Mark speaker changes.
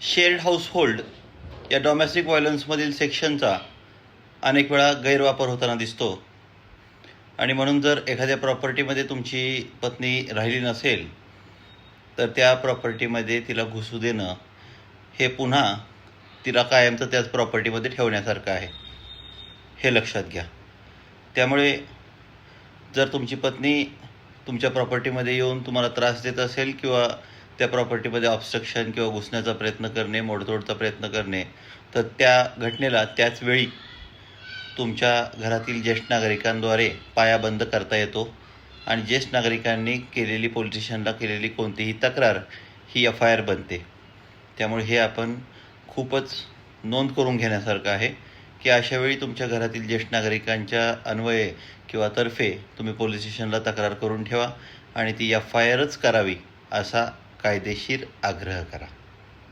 Speaker 1: Shared household या domestic व्हायलन्समधील सेक्शनचा अनेक वेळा गैरवापर होताना दिसतो आणि म्हणून जर एखाद्या प्रॉपर्टीमध्ये तुमची पत्नी राहिली नसेल तर त्या प्रॉपर्टीमध्ये तिला घुसू देणं हे पुन्हा तिला कायमचं त्याच प्रॉपर्टीमध्ये ठेवण्यासारखं आहे, हे लक्षात घ्या. त्यामुळे जर तुमची पत्नी तुमच्या प्रॉपर्टीमध्ये येऊन तुम्हाला त्रास देत असेल किंवा त्या प्रॉपर्टीमध्ये ऑब्स्ट्रक्शन किंवा घुसण्याचा प्रयत्न करणे, मोडतोडचा प्रयत्न करणे, तर त्या घटनेला त्याच वेळी तुमच्या घरातील ज्येष्ठ नागरिकांद्वारे पाया बंद करता येतो आणि ज्येष्ठ नागरिकांनी केलेली पोलीस स्टेशनला केलेली कोणतीही तक्रार ही FIR बनते. त्यामुळे हे आपण खूपच नोंद करून घेण्यासारखं आहे की अशावेळी तुमच्या घरातील ज्येष्ठ नागरिकांच्या अन्वये किंवा तर्फे तुम्ही पोलीस स्टेशनला तक्रार करून ठेवा आणि ती FIRच करावी असा कायदेशीर आग्रह करा.